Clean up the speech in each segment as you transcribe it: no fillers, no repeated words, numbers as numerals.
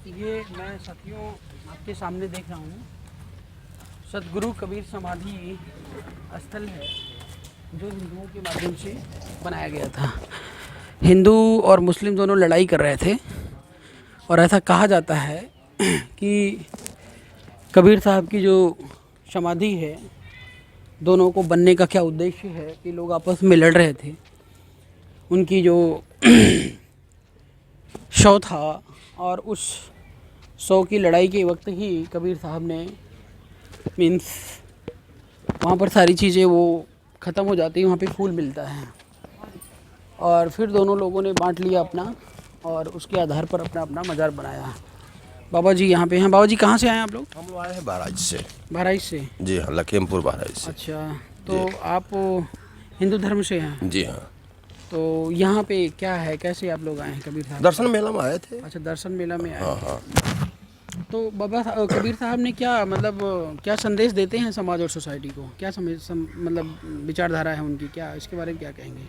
ये मैं साथियों आपके सामने देख रहा हूँ सदगुरु कबीर समाधि स्थल है जो हिंदुओं के माध्यम से बनाया गया था। हिंदू और मुस्लिम दोनों लड़ाई कर रहे थे और ऐसा कहा जाता है कि कबीर साहब की जो समाधि है, दोनों को बनने का क्या उद्देश्य है कि लोग आपस में लड़ रहे थे। उनकी जो शव था और उस शव की लड़ाई के वक्त ही कबीर साहब ने मीन्स वहाँ पर सारी चीज़ें वो ख़त्म हो जाती है, वहाँ पे फूल मिलता है और फिर दोनों लोगों ने बांट लिया अपना और उसके आधार पर अपना अपना मज़ार बनाया। बाबा जी यहाँ पे हैं। बाबा जी कहाँ से आए आप लोग? हम लोग आए हैं बहराइच से। बहराइच से? जी हाँ, लखीमपुर बहराइच से। अच्छा, तो आप हिंदू धर्म से हैं? जी हाँ। तो यहाँ पे क्या है, कैसे आप लोग आए हैं कबीर साहब? दर्शन मेला में आए थे। अच्छा, दर्शन मेला में आए। हाँ हाँ। तो बाबा कबीर साहब ने क्या मतलब क्या संदेश देते हैं समाज और सोसाइटी को? क्या मतलब विचारधारा है उनकी, क्या इसके बारे में क्या कहेंगे?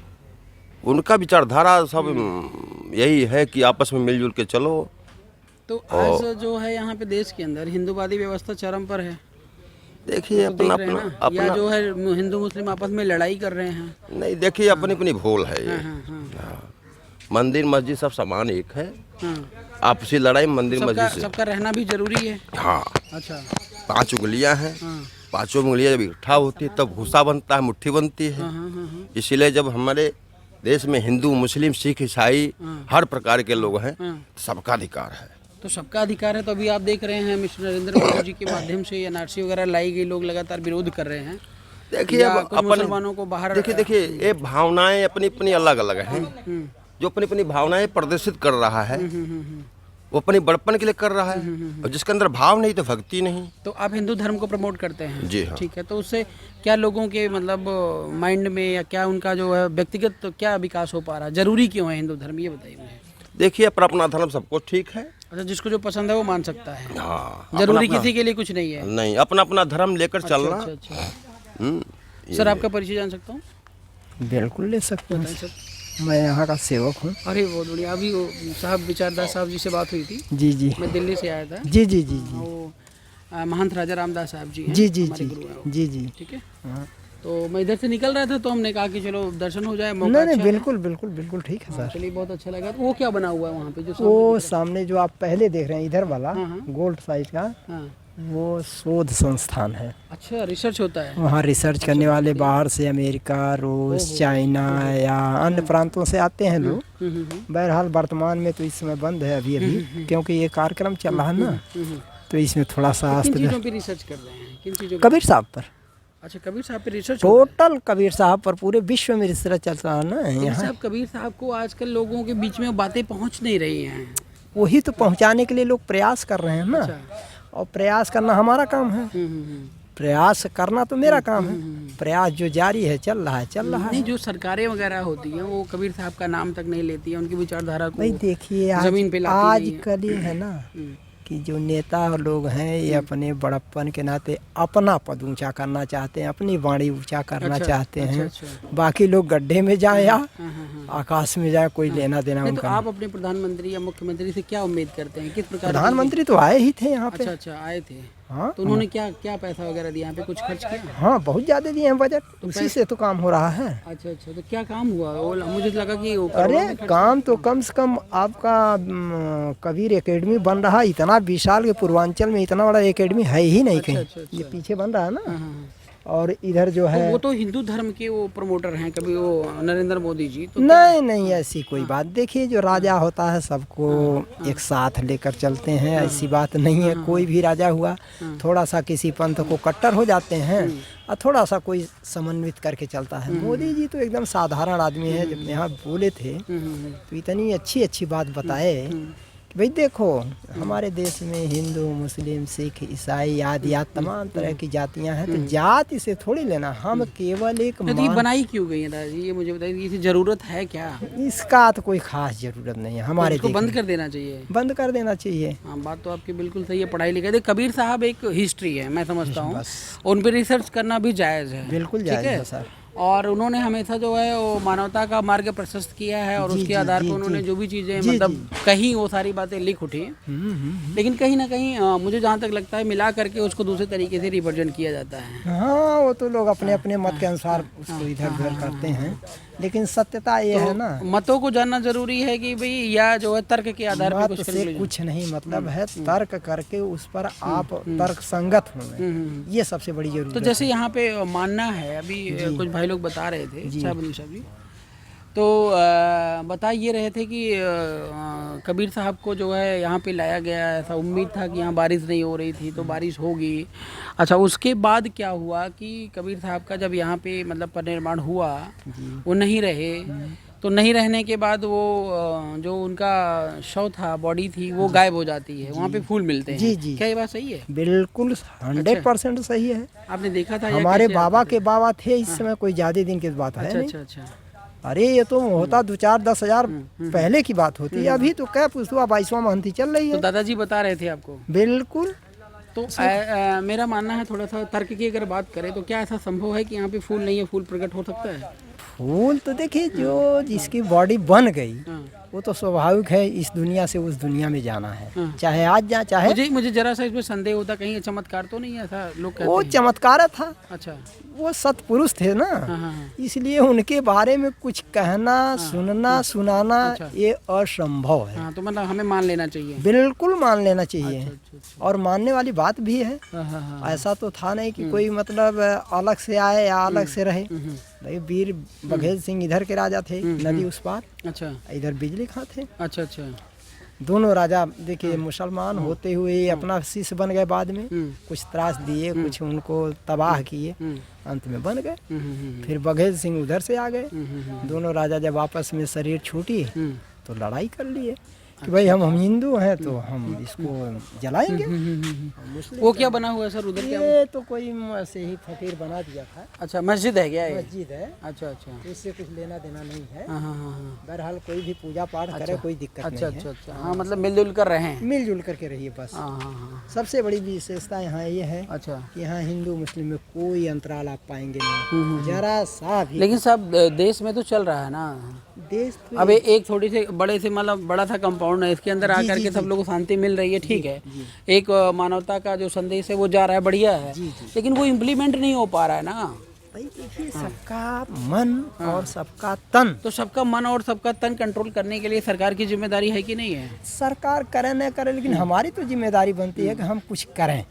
उनका विचारधारा सब यही है कि आपस में मिलजुल के चलो। तो आज जो है यहाँ पे देश के अंदर हिंदूवादी व्यवस्था चरम पर है। देखिए तो अपना देख रहे हैं अपना ना, या जो है हिंदू मुस्लिम आपस में लड़ाई कर रहे हैं। नहीं, देखिए अपनी अपनी भूल है ये। हाँ। मंदिर मस्जिद सब समान एक है। आपसी लड़ाई मंदिर मस्जिद से। सबका रहना भी जरूरी है। हाँ। अच्छा। 5 उंगलियां हैं। 5 उंगलियां जब इकट्ठा होती है तब भूसा बनता है, मुट्ठी बनती है। इसीलिए जब हमारे देश में हिंदू मुस्लिम सिख ईसाई हर प्रकार के लोग हैं, सबका अधिकार है। तो सबका अधिकार है, तो अभी आप देख रहे हैं मिस्टर नरेंद्र मोदी जी के माध्यम से एनआरसी वगैरह लाई गई, लोग लगातार विरोध कर रहे हैं। देखिए अब अपन मुसलमानों को बाहर देखिए ये भावनाएं अपनी अपनी अलग अलग हैं। जो अपनी अपनी भावनाएं प्रदर्शित कर रहा है वो अपनी बड़पन के लिए कर रहा है, और जिसके अंदर भाव नहीं तो भक्ति नहीं। तो आप हिंदू धर्म को प्रमोट करते हैं? जी हाँ। ठीक है, तो उससे क्या लोगों के मतलब माइंड में या क्या उनका जो है व्यक्तिगत तो क्या विकास हो पा रहा है? जरूरी क्यों है हिंदू धर्म, ये बताइए मुझे। देखिए अपना अपना धर्म सबको ठीक है। अच्छा, जिसको जो पसंद है वो मान सकता है। हाँ, जरूरी किसी के लिए कुछ नहीं है। नहीं, अपना अपना धर्म लेकर चलना। अच्छा। सर आपका परिचय जान सकता हूँ? बिल्कुल ले सकते हैं सर। मैं यहाँ का सेवक हूँ। अरे बहुत बढ़िया। अभी वो साहब विचारदास साहब जी से बात हुई थी। जी जी। मैं दिल्ली से आया था। जी जी जी जी। वो महंत राजा रामदास साहब जी हैं। जी जी हमारे जी गुरु हैं वो। जी जी। ठीक है। हाँ। तो मैं इधर से निकल रहा था तो हमने कहा कि चलो दर्शन हो जाए, मौका नहीं अच्छा नहीं, है। बिल्कुल बिल्कुल बिल्कुल ठीक है सर। चलिए, बहुत अच्छा लगा। तो वो क्या बना हुआ है वहाँ पे जो वो सामने जो आप पहले देख रहे हैं इधर वाला हाँ। गोल्ड साइज का, हाँ। वो शोध संस्थान है। अच्छा, रिसर्च होता है वहाँ रिसर्च करने वाले बाहर से अमेरिका, रूस, चाइना या अन्य प्रांतों से आते हैं लोग। बहरहाल वर्तमान में तो इस समय बंद है अभी अभी, क्योंकि ये कार्यक्रम चल रहा है ना, तो इसमें थोड़ा सा किन चीज़ों पे रिसर्च कर रहे हैं? किन चीज़ों कबीर साहब पर। अच्छा, कबीर साहब पे रिसर्च होता है। टोटल कबीर साहब पर पूरे विश्व में रिसर्च चल रहा है ना। कबीर साहब को आजकल लोगों के बीच में बातें पहुंच नहीं रही हैं। वही तो पहुंचाने के लिए लोग प्रयास कर रहे हैं ना। अच्छा। और प्रयास करना हमारा काम है। प्रयास करना तो मेरा काम है। प्रयास जो जारी है, चल रहा है नहीं, जो सरकारें वगैरह होती हैं वो कबीर साहब का नाम तक नहीं लेती है, उनकी विचारधारा को भाई देखिए जमीन पे लाती नहीं है। आजकल ये है ना कि जो नेता लोग हैं ये अपने बड़प्पन के नाते अपना पद ऊंचा करना चाहते हैं, अपनी वाणी ऊंचा करना चाहते हैं। बाकी लोग गड्ढे में जाए या आकाश में जाए, कोई लेना देना तो उनका। आप अपने प्रधानमंत्री या मुख्यमंत्री से क्या उम्मीद करते हैं, किस प्रकार? प्रधानमंत्री तो आए ही थे यहाँ पे। अच्छा, आए थे। हाँ। तो उन्होंने क्या क्या पैसा वगैरह दिया, यहाँ पे कुछ खर्च किया? हाँ, बहुत ज्यादा दिए हैं बजट, उसी से तो काम हो रहा है। अच्छा, तो क्या काम हुआ? मुझे लगा कि अरे काम तो कम से कम आपका कबीर एकेडमी बन रहा है। इतना विशाल के पूर्वांचल में इतना बड़ा एकेडमी है ही नहीं कहीं। ये पीछे बन रहा है ना। और इधर जो है वो तो हिंदू धर्म के वो प्रमोटर हैं, कभी वो नरेंद्र मोदी जी तो नहीं नहीं, ऐसी कोई बात। देखिए जो राजा होता है सबको एक साथ लेकर चलते हैं, ऐसी बात नहीं है। कोई भी राजा हुआ थोड़ा सा किसी पंथ को कट्टर हो जाते हैं और थोड़ा सा कोई समन्वित करके चलता है। मोदी जी तो एकदम साधारण आदमी है। जब यहाँ बोले थे तो इतनी अच्छी अच्छी बात बताए भाई देखो हमारे देश में हिंदू मुस्लिम सिख ईसाई आदि तमाम तरह की जातियां हैं, तो जाति से थोड़ी लेना। हम केवल एक ये बनाई क्यों गई है दादाजी, ये मुझे बताइए, इसकी जरूरत है क्या? इसका तो कोई खास जरूरत नहीं है हमारे देश बंद कर देना चाहिए। बंद कर देना चाहिए। हाँ, बात तो आपकी बिल्कुल सही है। पढ़ाई लिखाई कबीर साहब एक हिस्ट्री है, मैं समझता हूँ, उन पर रिसर्च करना भी जायज़ है। बिल्कुल जायज़ है सर। और उन्होंने हमेशा जो है वो मानवता का मार्ग प्रशस्त किया है और उसके आधार पर उन्होंने जो भी चीज़ें मतलब कहीं वो सारी बातें लिख उठी, लेकिन कहीं ना कहीं मुझे जहाँ तक लगता है मिला करके उसको दूसरे तरीके से रिप्रेजेंट किया जाता है। हाँ, वो तो लोग अपने अपने मत के अनुसार उसको इधर उधर करते हैं, लेकिन सत्यता ये है ना, मतों को जानना जरूरी है कि भाई या जो है तर्क के आधार पर मत से कुछ नहीं मतलब है, तर्क करके उस पर आप तर्क संगत होंगे, ये सबसे बड़ी जरूरत तो जैसे यहाँ पे मानना है, अभी कुछ भाई लोग बता रहे थे शाहबुद्दीन साहब जी, तो बता ये रहे थे कि कबीर साहब को जो है यहाँ पे लाया गया, ऐसा उम्मीद था कि यहाँ बारिश नहीं हो रही थी तो बारिश होगी। अच्छा, उसके बाद क्या हुआ कि कबीर साहब का जब यहाँ पे मतलब परिनिर्वाण हुआ, वो नहीं रहे, तो नहीं रहने के बाद वो जो उनका शव था, बॉडी थी, वो गायब हो जाती है, वहाँ पे फूल मिलते हैं। जी जी, क्या ये बात सही है? बिल्कुल 100% सही है। आपने देखा था? हमारे बाबा के बाबा थे इस समय, कोई ज्यादा दिन की बात है नहीं। अच्छा। अरे ये तो होता 2-4-10 हजार पहले की बात होती है, अभी तो क्या पुस्तवा 22वां महंती चल रही तो है। दादाजी बता रहे थे आपको? बिल्कुल। तो मेरा मानना है, थोड़ा सा तर्क की अगर बात करें तो क्या ऐसा संभव है कि यहाँ पे फूल नहीं है, फूल प्रकट हो सकता है? फूल तो देखिए, जो जिसकी बॉडी बन गई वो तो स्वाभाविक है इस दुनिया से उस दुनिया में जाना है, चाहे आज जा चाहे। मुझे जरा सा इसमें संदेह होता, कहीं चमत्कार तो नहीं है, ऐसा लोग कहते वो हैं। चमत्कार था। अच्छा। वो सत्पुरुष थे ना, इसलिए उनके बारे में कुछ कहना, सुनना, सुनाना ये असंभव है। तो मतलब हमें मान लेना चाहिए। बिल्कुल मान लेना चाहिए। अच्छा। और मानने वाली बात भी है। ऐसा तो था नहीं कि कोई मतलब अलग से आए या अलग से रहे। भाई वीर बघेल सिंह इधर के राजा थे, नदी उस पार। अच्छा। इधर बिजली खां थे। अच्छा। दोनों राजा देखिए मुसलमान होते हुए अपना शिष्य बन गए, बाद में कुछ त्रास दिए, कुछ उनको तबाह किए, अंत में बन गए। फिर बघेल सिंह उधर से आ गए। दोनों राजा जब आपस में शरीर छूटी तो लड़ाई कर लिए कि भाई हम हिंदू हैं तो हम इसको जलाएंगे। वो क्या बना हुआ है सर उधर? ये तो कोई ऐसे ही फकीर बना दिया था। अच्छा, मस्जिद है क्या? मस्जिद है। अच्छा। इससे कुछ लेना देना नहीं है। हाँ। बहरहाल कोई भी पूजा पाठ करे, कोई दिक्कत नहीं है। अच्छा। हाँ, मतलब मिलजुल कर रहे हैं। मिलजुल करके रहिए बस। हाँ। सबसे बड़ी विशेषता यहाँ ये है अच्छा कि यहाँ हिंदू मुस्लिम में कोई अंतराल आप पाएंगे नहीं, जरा सा भी। लेकिन सब देश में तो चल रहा है ना, देश तो अब एक थोड़ी से बड़े से मतलब बड़ा सा कंपाउंड है, इसके अंदर आकर के सब लोगों को शांति मिल रही है, ठीक है, एक मानवता का जो संदेश है वो जा रहा है, बढ़िया है, लेकिन वो इम्प्लीमेंट नहीं हो पा रहा है ना। भाई देखिए, सबका मन और सबका तन, तो सबका मन और सबका तन कंट्रोल करने के लिए सरकार की जिम्मेदारी है कि नहीं है? सरकार करे न करे, लेकिन हमारी तो जिम्मेदारी बनती है कि हम कुछ करें।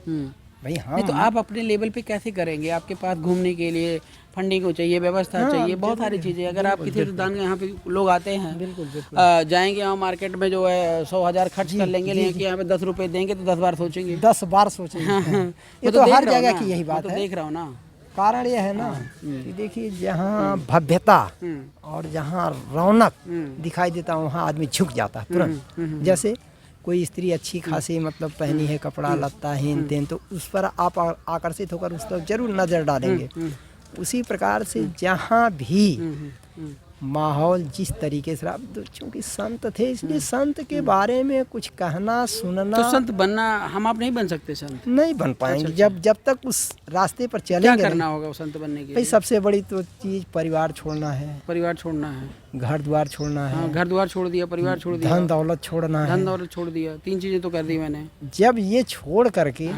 भाई हाँ, नहीं तो आप अपने लेवल पे कैसे करेंगे? आपके पास घूमने के लिए फंडिंग चाहिए, व्यवस्था चाहिए, बहुत सारी चीज़ें। अगर आप किसी दान यहाँ पे लोग आते हैं, बिल्कुल जाएंगे यहाँ मार्केट में जो है 100,000 खर्च कर लेंगे, लेकिन यहाँ पे 10 रुपए देंगे तो 10 बार सोचेंगे। 10 बार सोचेंगे। ये तो हर जगह की यही बात है। देख रहा हूँ ना, कारण ये है ना कि देखिए, जहाँ भव्यता और जहाँ रौनक दिखाई देता है वहाँ आदमी झुक जाता है तुरंत। जैसे कोई स्त्री अच्छी खासी मतलब पहनी है कपड़ा लत्ता हेन तेन, तो उस पर आप आकर्षित होकर उस पर जरूर नजर डालेंगे। उसी प्रकार से जहाँ भी माहौल जिस तरीके से, अब चूंकि संत थे इसलिए संत के बारे में कुछ कहना सुनना। तो संत बनना हम आप नहीं बन सकते? संत नहीं बन पाएंगे। जब तक उस रास्ते पर चलेंगे। क्या करना होगा संत बनने के लिए? भाई सबसे बड़ी तो चीज परिवार छोड़ना है। परिवार छोड़ना है, घर द्वार छोड़ना है। घर द्वार छोड़ दिया, परिवार छोड़ दिया, धन दौलत छोड़ना है। धन दौलत छोड़ दिया, 3 चीजें तो कर दी मैंने। जब ये छोड़ करके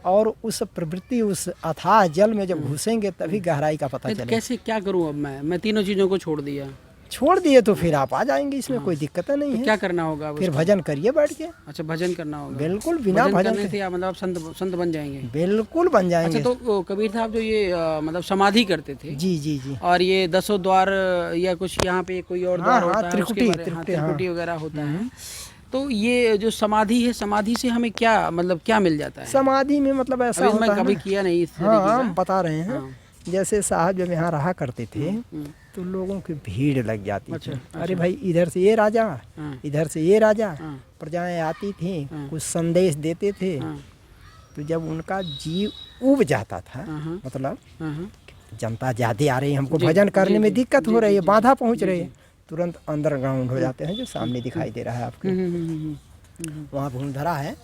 और उस प्रवृत्ति, उस अथाह जल में जब घुसेंगे तभी गहराई का पता चलेगा। कैसे क्या करूं अब मैं 3 चीजों को छोड़ दिया। छोड़ दिए तो फिर आप आ जाएंगे, इसमें कोई दिक्कत नहीं है। क्या करना होगा? फिर भजन करिए बैठ के। अच्छा, भजन करना होगा। बिल्कुल, बिना भजन करने से मतलब संत बन जाएंगे? बिल्कुल बन जाएंगे। अच्छा, तो कबीर साहब जो ये मतलब समाधि करते थे, जी, और ये 10 द्वार या कुछ यहाँ पे कोई और द्वार होता है, त्रिकुटी वगैरह होता है, तो ये जो समाधि है, समाधि से हमें क्या मतलब क्या मिल जाता है? समाधि में मतलब ऐसा होता है, मैं कभी किया नहीं इस तरीके का। हम बता रहे हैं। जैसे साहब जब यहाँ रहा करते थे तो लोगों की भीड़ लग जाती थी। अरे भाई, इधर से ये राजा, इधर से ये राजा, प्रजाएं आती थी, कुछ संदेश देते थे। तो जब उनका जीव उब जाता था, मतलब जनता ज्यादा आ रही है, हमको भजन करने में दिक्कत हो रही है, बाधा पहुंच रही है, तुरंत अंडरग्राउंड हो जाते हैं, जो सामने दिखाई दे रहा है आपके। वहाँ भूमधरा है,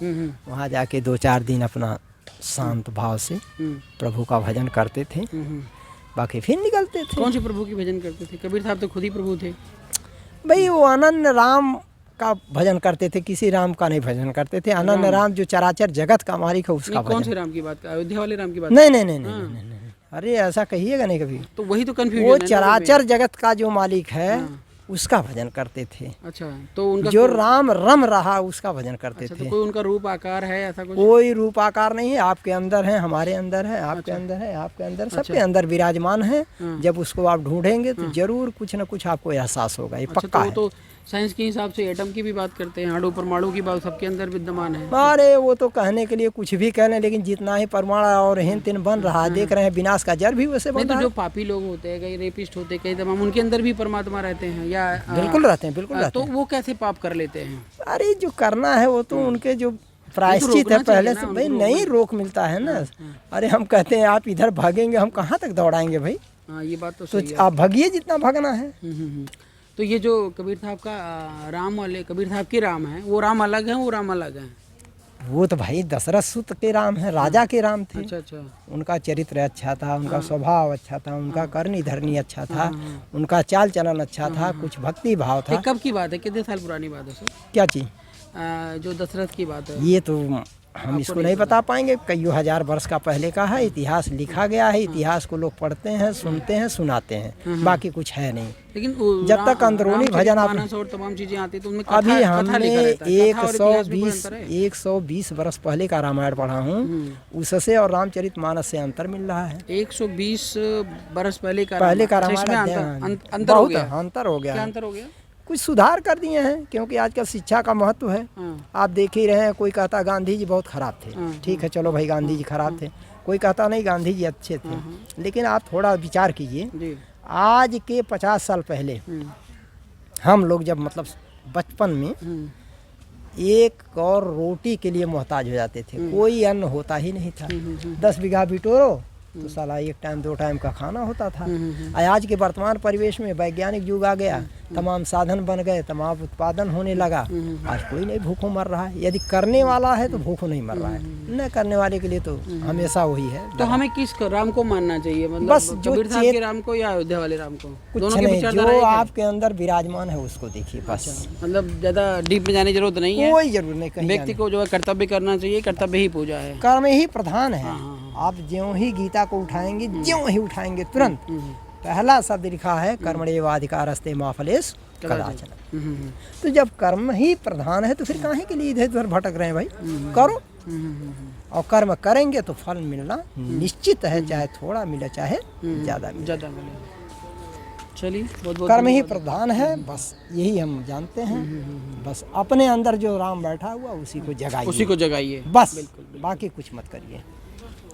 वहाँ जाके 2-4 दिन अपना शांत भाव से प्रभु का भजन करते थे। बाकी फिर निकलते थे। कौन से प्रभु की भजन करते थे? कबीर साहब तो खुद ही प्रभु थे। भाई वो आनंद राम का भजन करते थे, किसी राम का नहीं भजन करते थे। आनंद राम जो चराचर जगत का मालिक है उसका कौन भजन। से राम की बात? अयोध्या वाले राम की बात? नहीं नहीं नहीं नहीं नहीं नहीं, अरे ऐसा कहिएगा नहीं कभी। तो वही तो कंफ्यूजन वो है ना चराचर जगत का जो मालिक है उसका भजन करते थे। अच्छा, तो उनका जो राम रम रहा उसका भजन करते अच्छा, थे। तो कोई उनका रूप आकार है ऐसा कुछ? कोई रूप आकार नहीं है, आपके अंदर है, हमारे अंदर है, आपके अंदर है, आपके अंदर, सबके अंदर विराजमान है। जब उसको आप ढूंढेंगे तो जरूर कुछ न कुछ आपको एहसास होगा, ये अच्छा, पक्का तो है। तो साइंस के हिसाब से एटम की भी बात करते हैं, अणु परमाणु की बात सबके अंदर विद्यमान है। अरे वो तो कहने के लिए कुछ भी कह लें, लेकिन जितना ही परमाणु और हिन तिन बन रहा है, देख रहे हैं विनाश का जड़ भी वैसे नहीं बन तो रहा जो है। पापी लोग होते हैं, कई रेपिस्ट होते हैं, कई तमाम, उनके अंदर भी परमात्मा रहते हैं या बिल्कुल रहते हैं, बिल्कुल रहते तो हैं। वो कैसे पाप कर लेते हैं? अरे जो करना है वो तो उनके जो प्रायश्चित रोकना है पहले चाहिए से ना, भाई, उनको नहीं रोक मिलता है ना। अरे हम कहते हैं आप इधर भागेंगे, हम कहाँ तक दौड़ाएंगे भाई? हाँ, ये बात तो तो सही है। आप भागिए जितना भागना है। तो ये जो कबीर साहब का राम वाले कबीर साहब के राम है, वो राम अलग है, वो राम अलग है? वो तो भाई दशरथ सुत के राम है, राजा के राम थे। अच्छा अच्छा। उनका चरित्र अच्छा था, उनका स्वभाव अच्छा था, उनका करनी धरनी अच्छा था, उनका चाल चलन अच्छा था, कुछ भक्ति भाव ये था। कब की बात है, कितने साल पुरानी बात है सर? क्या चीज? जो दशरथ की बात है। ये तो हम इसको नहीं बता पाएंगे, कई हजार वर्ष का पहले का है, इतिहास लिखा गया है, इतिहास को लोग पढ़ते हैं, सुनते हैं, सुनाते हैं, बाकी कुछ है नहीं। लेकिन जब तक अंदरूनी भजन आप मानस और तमाम चीजें आती तो उनमें अभी कथा हमने लिखा रहता है। कथा और इतिहास में कोई अंतर है? 120 वर्ष पहले का रामायण पढ़ा हूँ, उससे और रामचरित मानस से अंतर मिल रहा है। 120 बरस पहले का पहले का अच्छा, इसमें रामायण अंतर हो बहुत गया। अंतर हो गया क्या है। अंतर हो गया? कुछ सुधार कर दिए हैं, क्योंकि आजकल शिक्षा का महत्व है। आप देख ही रहे हैं, कोई कहता गांधी जी बहुत खराब थे, ठीक है चलो भाई गांधी जी खराब थे, कोई कहता नहीं गांधी जी अच्छे थे, लेकिन आप थोड़ा विचार कीजिए, जी। आज के 50 साल पहले हम लोग जब मतलब बचपन में एक और रोटी के लिए मोहताज हो जाते थे, कोई अन्न होता ही नहीं था। 10 बीघा बिटोरो तो साला एक टाइम 2 टाइम का खाना होता था। आज के वर्तमान परिवेश में वैज्ञानिक युग आ गया, तमाम साधन बन गए, तमाम उत्पादन होने लगा, आज कोई नहीं भूखों मर रहा है। यदि करने वाला है तो भूखों नहीं मर रहा है, न करने वाले के लिए तो हमेशा वही है। तो हमें किस राम को मानना चाहिए, मतलब बस जो कबीर साहब के राम को या अयोध्या वाले राम को? कुछ दोनों के नहीं, विचारधारा जो एक है? आपके अंदर विराजमान है उसको देखिए बस, मतलब ज्यादा डीप में जाने की जरूरत नहीं है। कोई जरूरत नहीं। कहीं व्यक्ति को जो है कर्तव्य करना चाहिए, कर्तव्य ही पूजा है। कर्म ही प्रधान है। आप ज्यों ही गीता को उठाएंगे, ज्यों ही उठाएंगे तुरंत पहला शब्द लिखा है कर्मण्येवाधिकारस्ते मा फलेषु कदाचन। तो जब कर्म ही प्रधान है तो फिर काहे के लिए इधर उधर भटक रहे हैं भाई? करो, और कर्म करेंगे तो फल मिलना निश्चित है, चाहे थोड़ा मिले चाहे ज्यादा मिले। ज्यादा मिले। चलिए, बहुत बहुत कर्म ही प्रधान है, बस यही हम जानते हैं। बस अपने अंदर जो राम बैठा हुआ उसी को जगाइए, उसी को जगाइए बस, बाकी कुछ मत करिए,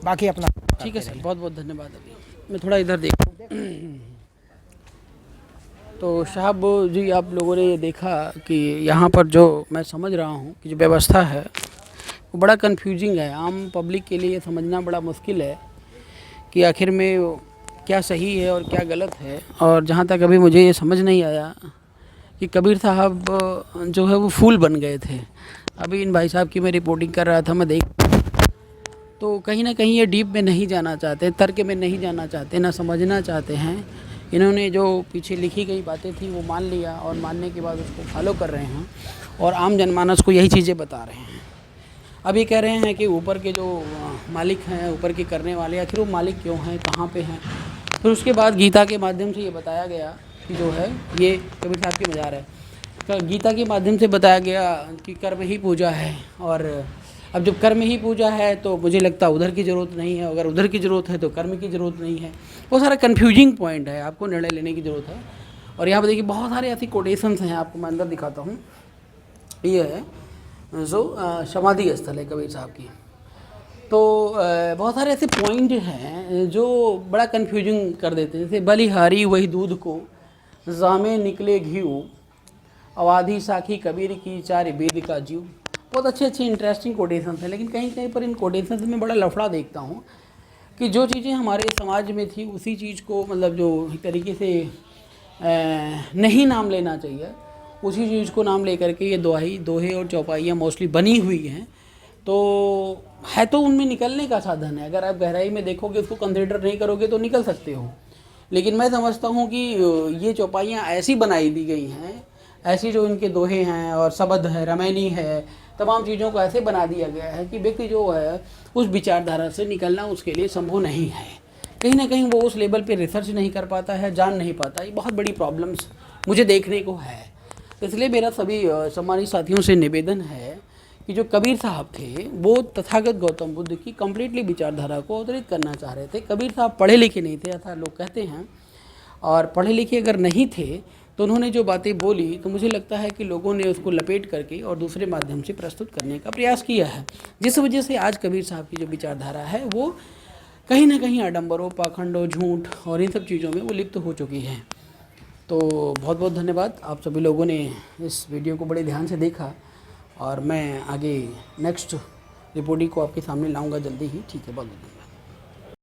बाकी अपना। ठीक है सर, बहुत बहुत धन्यवाद। अभी मैं थोड़ा इधर देखूँ। तो साहब जी, आप लोगों ने ये देखा कि यहाँ पर जो मैं समझ रहा हूँ कि जो व्यवस्था है वो बड़ा कंफ्यूजिंग है। आम पब्लिक के लिए समझना बड़ा मुश्किल है कि आखिर में क्या सही है और क्या गलत है। और जहाँ तक अभी मुझे ये समझ नहीं आया कि कबीर साहब जो है वो फूल बन गए थे। अभी इन भाई साहब की मैं रिपोर्टिंग कर रहा था, मैं देख तो कहीं ना कहीं ये डीप में नहीं जाना चाहते, तर्क में नहीं जाना चाहते, ना समझना चाहते हैं। इन्होंने जो पीछे लिखी गई बातें थी वो मान लिया और मानने के बाद उसको फॉलो कर रहे हैं और आम जनमानस को यही चीज़ें बता रहे हैं। अब ये कह रहे हैं कि ऊपर के जो मालिक हैं, ऊपर के करने वाले, आखिर वो मालिक क्यों हैं, कहाँ पे हैं। फिर उसके बाद गीता के माध्यम से ये बताया गया कि जो है ये कबीर साहब की मज़ार है। गीता के माध्यम से बताया गया कि कर्म ही पूजा है, और अब जब कर्म ही पूजा है तो मुझे लगता उधर की ज़रूरत नहीं है, अगर उधर की ज़रूरत है तो कर्म की ज़रूरत नहीं है। वो सारा कन्फ्यूजिंग पॉइंट है, आपको निर्णय लेने की ज़रूरत है। और यहाँ पर देखिए बहुत सारे ऐसी कोटेशंस हैं, आपको मैं अंदर दिखाता हूँ। ये है जो समाधि स्थल है कबीर साहब की। तो बहुत सारे ऐसे पॉइंट हैं जो बड़ा कन्फ्यूजिंग कर देते हैं। जैसे बलिहारी वही दूध को, जामे निकले घीऊ, अवाधी साखी कबीर की, चार वेद का जीव। बहुत अच्छे अच्छे इंटरेस्टिंग कोटेशंस हैं, लेकिन कहीं कहीं पर इन कोटेशंस में बड़ा लफड़ा देखता हूँ कि जो चीज़ें हमारे समाज में थी उसी चीज़ को, मतलब जो एक तरीके से नहीं नाम लेना चाहिए, उसी चीज़ को नाम लेकर के ये दोहे और चौपाइयाँ मोस्टली बनी हुई हैं। तो है तो उनमें निकलने का साधन है, अगर आप गहराई में देखोगे, उसको कंसिडर नहीं करोगे तो निकल सकते हो। लेकिन मैं समझता हूँ कि ये चौपाइयाँ ऐसी बनाई दी गई हैं, ऐसी जो इनके दोहे हैं और शबद है, रमैनी है, तमाम चीज़ों को ऐसे बना दिया गया है कि व्यक्ति जो है उस विचारधारा से निकलना उसके लिए संभव नहीं है। कहीं ना कहीं वो उस लेवल पे रिसर्च नहीं कर पाता है, जान नहीं पाता। ये बहुत बड़ी प्रॉब्लम्स मुझे देखने को है। इसलिए मेरा सभी सम्मानित साथियों से निवेदन है कि जो कबीर साहब थे वो तथागत गौतम बुद्ध की कम्प्लीटली विचारधारा को अवतरित करना चाह रहे थे। कबीर साहब पढ़े लिखे नहीं थे, ऐसा लोग कहते हैं, और पढ़े लिखे अगर नहीं थे तो उन्होंने जो बातें बोली तो मुझे लगता है कि लोगों ने उसको लपेट करके और दूसरे माध्यम से प्रस्तुत करने का प्रयास किया है, जिस वजह से आज कबीर साहब की जो विचारधारा है वो कहीं ना कहीं आडंबरों, पाखंडों, झूठ और इन सब चीज़ों में वो लिप्त हो चुकी है। तो बहुत बहुत धन्यवाद, आप सभी लोगों ने इस वीडियो को बड़े ध्यान से देखा और मैं आगे नेक्स्ट रिपोर्टिंग को आपके सामने लाऊंगा जल्दी ही। ठीक है, बहुत बहुत धन्यवाद।